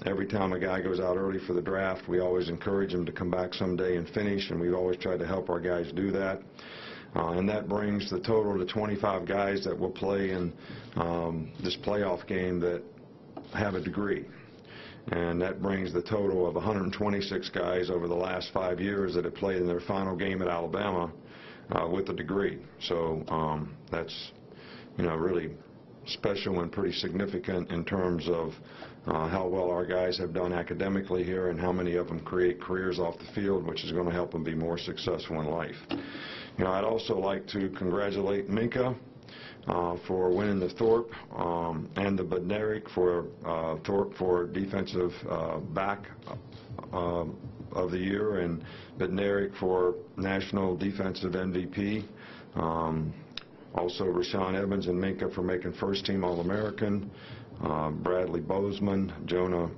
Every time a guy goes out early for the draft, we always encourage him to come back someday and finish, and we've always tried to help our guys do that. And that brings the total to 25 guys that will play in this playoff game that have a degree. And that brings the total of 126 guys over the last 5 years that have played in their final game at Alabama with a degree. So that's, really special and pretty significant in terms of how well our guys have done academically here and how many of them create careers off the field, which is going to help them be more successful in life. I'd also like to congratulate Minka for winning the Thorpe and the Bednarik for Thorpe for defensive back of the year, and Bednarik for national defensive MVP. Also Rashawn Evans and Minka for making first team All-American. Bradley Bozeman, Jonah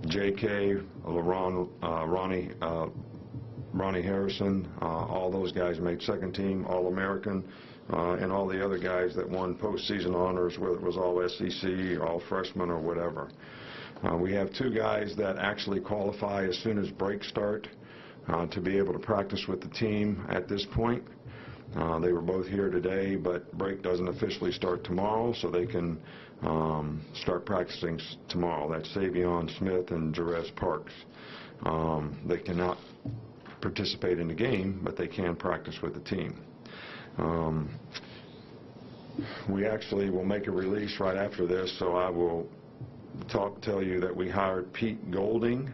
J.K., Ronnie Harrison, all those guys made second team All-American, and all the other guys that won postseason honors, whether it was all SEC, all freshmen, or whatever. We have 2 guys that actually qualify as soon as breaks start to be able to practice with the team at this point. They were both here today, but break doesn't officially start tomorrow, so they can start practicing tomorrow. That's Savion Smith and Jerez Parks. They cannot participate in the game, but they can practice with the team. We actually will make a release right after this, so I will tell you that we hired Pete Golding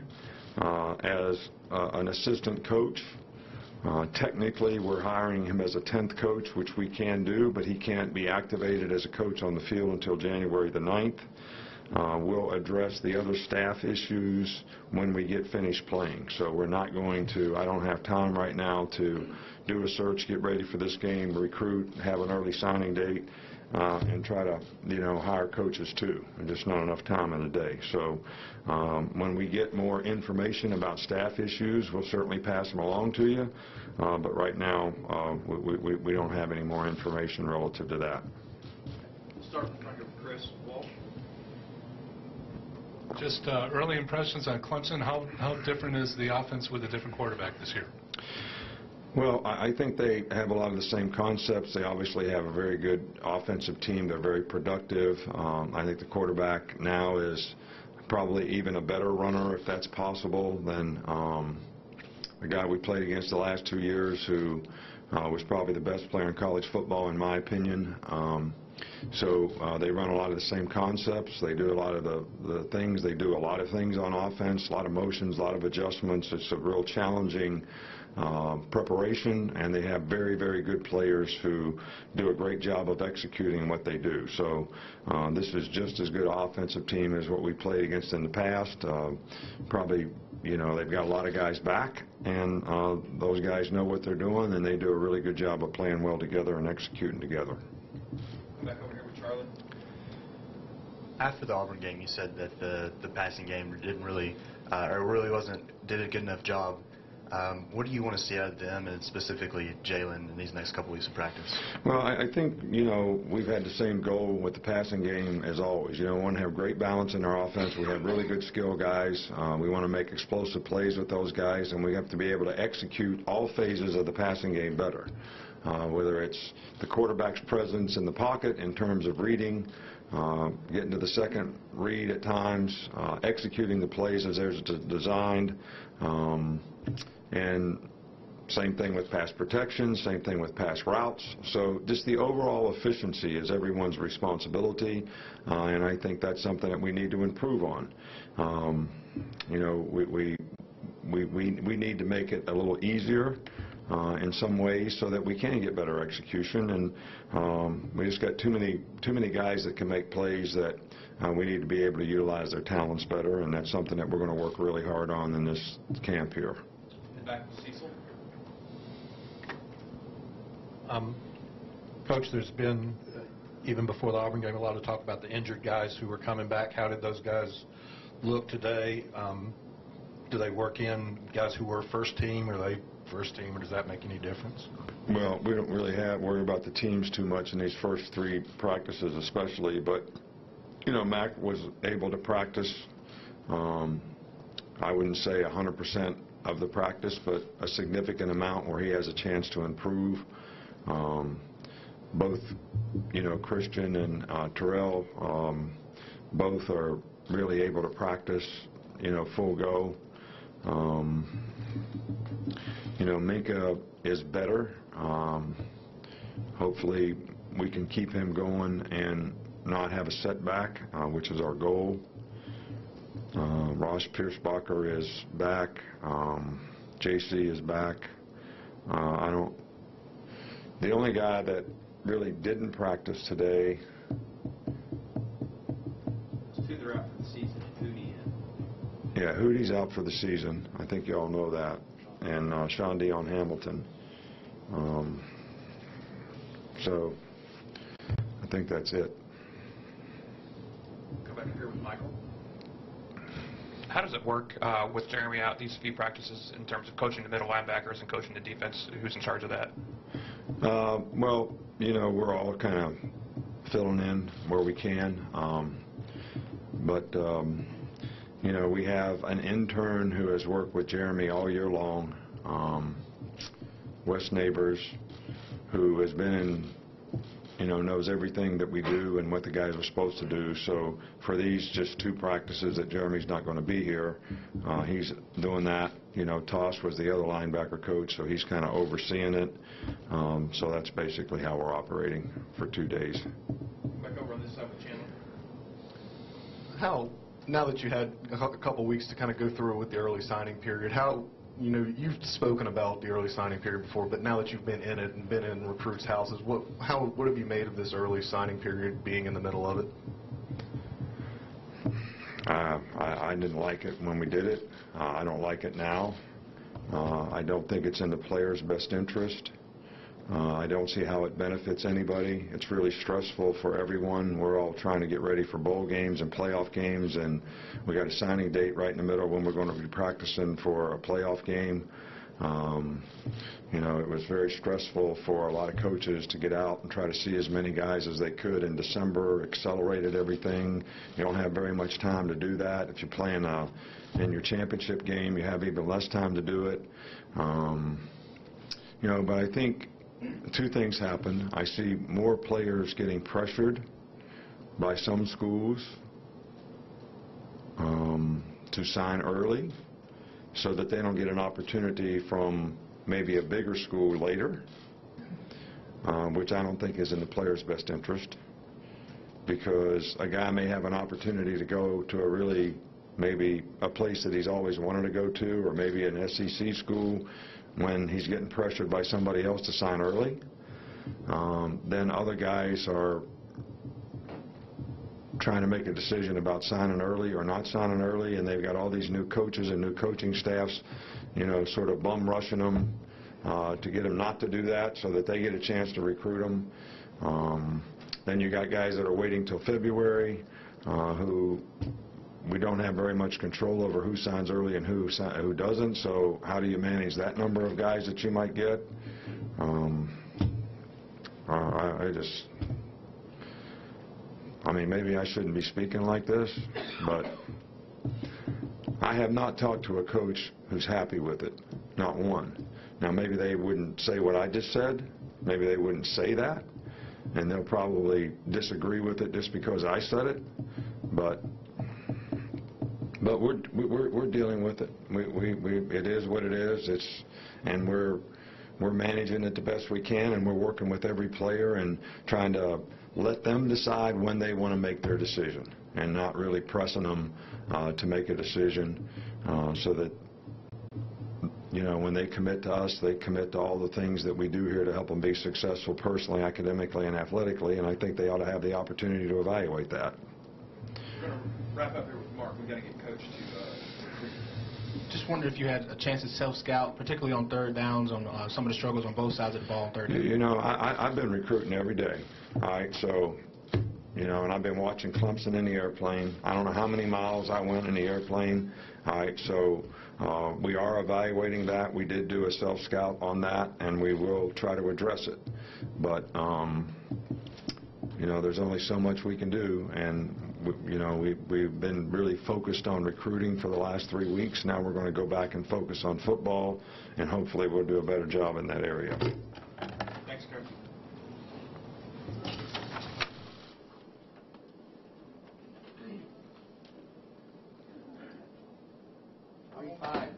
as an assistant coach. Technically, we're hiring him as a 10th coach, which we can do, but he can't be activated as a coach on the field until January the 9th. We'll address the other staff issues when we get finished playing. So we're not going to, I don't have time right now to do a search, get ready for this game, recruit, have an early signing date, and try to, hire coaches too. There's just not enough time in the day. So when we get more information about staff issues, we'll certainly pass them along to you. But right now, we don't have any more information relative to that. We'll start with Chris Walsh. Just early impressions on Clemson. How different is the offense with a different quarterback this year? Well, I think they have a lot of the same concepts. They obviously have a very good offensive team. They're very productive. I think the quarterback now is probably even a better runner, if that's possible, than the guy we played against the last 2 years, who was probably the best player in college football, in my opinion. So they run a lot of the same concepts. They do a lot of the things. They do a lot of things on offense, a lot of motions, a lot of adjustments. It's a real challenging preparation, and they have very, very good players who do a great job of executing what they do. So this is just as good an offensive team as what we played against in the past. Probably, they've got a lot of guys back, and those guys know what they're doing, and they do a really good job of playing well together and executing together. Back over here with Charlie. After the Auburn game, you said that the passing game did a good enough job. What do you want to see out of them, and specifically Jalen, in these next couple weeks of practice? Well, I think, we've had the same goal with the passing game as always. We want to have great balance in our offense. We have really good skill guys. We want to make explosive plays with those guys, and we have to be able to execute all phases of the passing game better. Whether it's the quarterback's presence in the pocket in terms of reading, getting to the second read at times, executing the plays as they're designed, and same thing with pass protection, same thing with pass routes. So just the overall efficiency is everyone's responsibility, and I think that's something that we need to improve on. We need to make it a little easier in some ways so that we can get better execution, and we just got too many guys that can make plays that we need to be able to utilize their talents better, and that's something that we're going to work really hard on in this camp here. And back to Cecil. Coach, there's been, even before the Auburn game, a lot of talk about the injured guys who were coming back. How did those guys look today? Do they work in guys who were first team? Are they first team, or does that make any difference? Well, we don't really worry about the teams too much in these first 3 practices especially, but Mac was able to practice, I wouldn't say 100% of the practice, but a significant amount where he has a chance to improve. Both, Christian and Terrell, both are really able to practice, full go. Minka is better. Hopefully we can keep him going and not have a setback, which is our goal. Ross Piercebacher is back. JC is back. The only guy that really didn't practice today, Those two that are out for the season, Hootie and yeah, Hootie's out for the season. I think you all know that. And Sean Dion Hamilton. So I think that's it. come back up here with Michael. How does it work with Jeremy out these few practices in terms of coaching the middle linebackers and coaching the defense? Who's in charge of that? Well, we're all kind of filling in where we can. But we have an intern who has worked with Jeremy all year long, Wes Neighbors, who has been in, knows everything that we do and what the guys are supposed to do. So for these just 2 practices that Jeremy's not going to be here, he's doing that. Toss was the other linebacker coach, so he's kind of overseeing it. So that's basically how we're operating for 2 days. Come back over on this side with Chandler. How, now that you had a couple weeks to kind of go through with the early signing period, how, you've spoken about the early signing period before, but now that you've been in it and been in recruits' houses, what have you made of this early signing period being in the middle of it? I didn't like it when we did it. I don't like it now. I don't think it's in the players' best interest. I don't see how it benefits anybody. It's really stressful for everyone. We're all trying to get ready for bowl games and playoff games, and we got a signing date right in the middle when we're going to be practicing for a playoff game. It was very stressful for a lot of coaches to get out and try to see as many guys as they could in December, accelerated everything. You don't have very much time to do that. If you're playing in your championship game, you have even less time to do it. But I think 2 things happen. I see more players getting pressured by some schools to sign early so that they don't get an opportunity from maybe a bigger school later, which I don't think is in the player's best interest, because a guy may have an opportunity to go to maybe a place that he's always wanted to go to, or maybe an SEC school, when he's getting pressured by somebody else to sign early. Then other guys are trying to make a decision about signing early or not signing early, and they've got all these new coaches and new coaching staffs, sort of bum rushing them to get them not to do that so that they get a chance to recruit them. Then you got guys that are waiting till February who we don't have very much control over who signs early and who doesn't. So how do you manage that number of guys that you might get? Maybe I shouldn't be speaking like this, but I have not talked to a coach who's happy with it, not one. Now, maybe they wouldn't say what I just said. Maybe they wouldn't say that, and they'll probably disagree with it just because I said it. But we're dealing with it. It is what it is. And we're managing it the best we can, and we're working with every player and trying to let them decide when they want to make their decision, and not really pressing them to make a decision, so that when they commit to us, they commit to all the things that we do here to help them be successful personally, academically, and athletically. And I think they ought to have the opportunity to evaluate that. We're going to wrap up here with Mark. We've got to get Coach to recruit. Just wondered if you had a chance to self-scout, particularly on third downs, on some of the struggles on both sides of the ball on third down. I've been recruiting every day. All right, so, and I've been watching Clemson in the airplane. I don't know how many miles I went in the airplane. All right, so we are evaluating that. We did do a self-scout on that, and we will try to address it. But, there's only so much we can do, and we've been really focused on recruiting for the last 3 weeks. Now we're going to go back and focus on football, and hopefully we'll do a better job in that area. Thanks, Coach. Five.